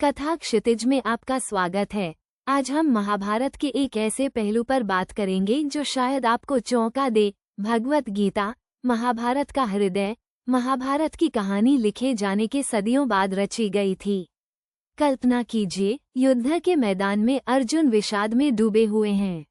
कथा क्षितिज में आपका स्वागत है। आज हम महाभारत के एक ऐसे पहलू पर बात करेंगे जो शायद आपको चौंका दे। भगवत गीता, महाभारत का हृदय। महाभारत की कहानी लिखे जाने के सदियों बाद रची गई थी। कल्पना कीजिए, युद्ध के मैदान में अर्जुन विषाद में डूबे हुए हैं।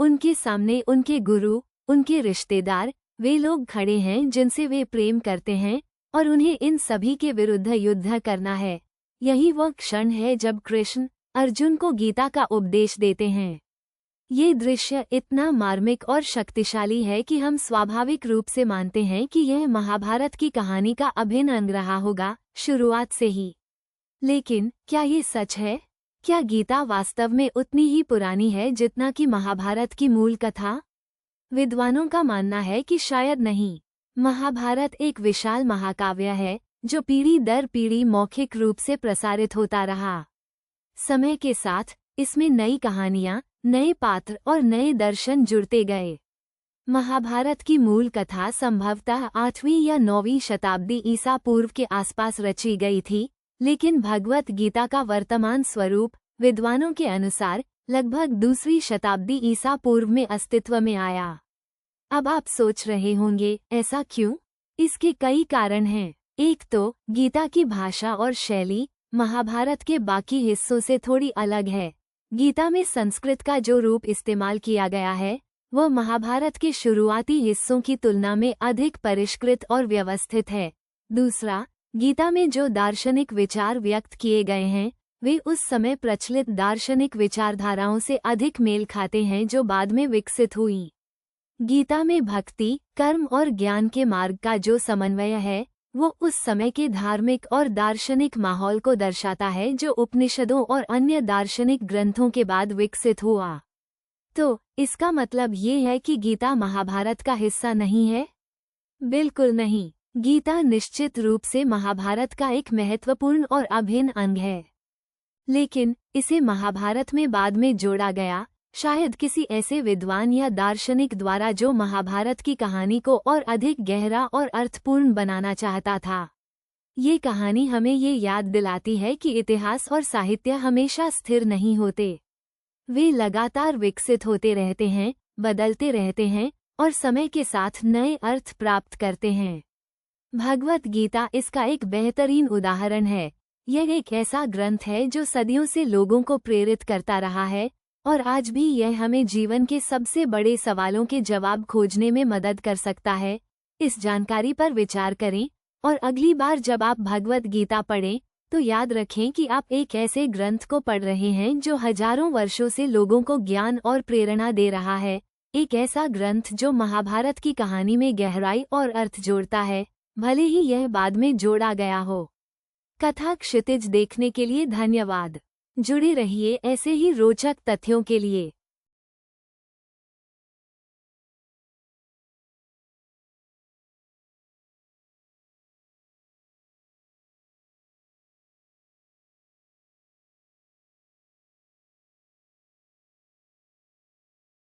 उनके सामने उनके गुरु, उनके रिश्तेदार, वे लोग खड़े हैं जिनसे वे प्रेम करते हैं, और उन्हें इन सभी के विरुद्ध युद्ध करना है। यही वह क्षण है जब कृष्ण अर्जुन को गीता का उपदेश देते हैं। ये दृश्य इतना मार्मिक और शक्तिशाली है कि हम स्वाभाविक रूप से मानते हैं कि यह महाभारत की कहानी का अभिन्न अंग रहा होगा, शुरुआत से ही। लेकिन क्या ये सच है? क्या गीता वास्तव में उतनी ही पुरानी है जितना कि महाभारत की मूल कथा? विद्वानों का मानना है कि शायद नहीं। महाभारत एक विशाल महाकाव्य है जो पीढ़ी दर पीढ़ी मौखिक रूप से प्रसारित होता रहा। समय के साथ इसमें नई कहानियां, नए पात्र और नए दर्शन जुड़ते गए। महाभारत की मूल कथा संभवतः 8वीं या 9वीं शताब्दी ईसा पूर्व के आसपास रची गई थी, लेकिन भगवत गीता का वर्तमान स्वरूप विद्वानों के अनुसार लगभग 2वीं शताब्दी ईसा पूर्व में अस्तित्व में आया। अब आप सोच रहे होंगे, ऐसा क्यों? इसके कई कारण हैं। एक तो गीता की भाषा और शैली महाभारत के बाकी हिस्सों से थोड़ी अलग है। गीता में संस्कृत का जो रूप इस्तेमाल किया गया है वह महाभारत के शुरुआती हिस्सों की तुलना में अधिक परिष्कृत और व्यवस्थित है। दूसरा, गीता में जो दार्शनिक विचार व्यक्त किए गए हैं वे उस समय प्रचलित दार्शनिक विचारधाराओं से अधिक मेल खाते हैं जो बाद में विकसित हुई। गीता में भक्ति, कर्म और ज्ञान के मार्ग का जो समन्वय है वो उस समय के धार्मिक और दार्शनिक माहौल को दर्शाता है जो उपनिषदों और अन्य दार्शनिक ग्रंथों के बाद विकसित हुआ। तो इसका मतलब ये है कि गीता महाभारत का हिस्सा नहीं है? बिल्कुल नहीं। गीता निश्चित रूप से महाभारत का एक महत्वपूर्ण और अभिन्न अंग है, लेकिन इसे महाभारत में बाद में जोड़ा गया, शायद किसी ऐसे विद्वान या दार्शनिक द्वारा जो महाभारत की कहानी को और अधिक गहरा और अर्थपूर्ण बनाना चाहता था। ये कहानी हमें ये याद दिलाती है कि इतिहास और साहित्य हमेशा स्थिर नहीं होते। वे लगातार विकसित होते रहते हैं, बदलते रहते हैं और समय के साथ नए अर्थ प्राप्त करते हैं। भगवत गीता इसका एक बेहतरीन उदाहरण है। यह एक ऐसा ग्रंथ है जो सदियों से लोगों को प्रेरित करता रहा है, और आज भी यह हमें जीवन के सबसे बड़े सवालों के जवाब खोजने में मदद कर सकता है। इस जानकारी पर विचार करें, और अगली बार जब आप भगवत गीता पढ़ें तो याद रखें कि आप एक ऐसे ग्रंथ को पढ़ रहे हैं जो हजारों वर्षों से लोगों को ज्ञान और प्रेरणा दे रहा है। एक ऐसा ग्रंथ जो महाभारत की कहानी में गहराई और अर्थ जोड़ता है, भले ही यह बाद में जोड़ा गया हो। कथा क्षितिज देखने के लिए धन्यवाद। जुड़े रहिए ऐसे ही रोचक तथ्यों के लिए।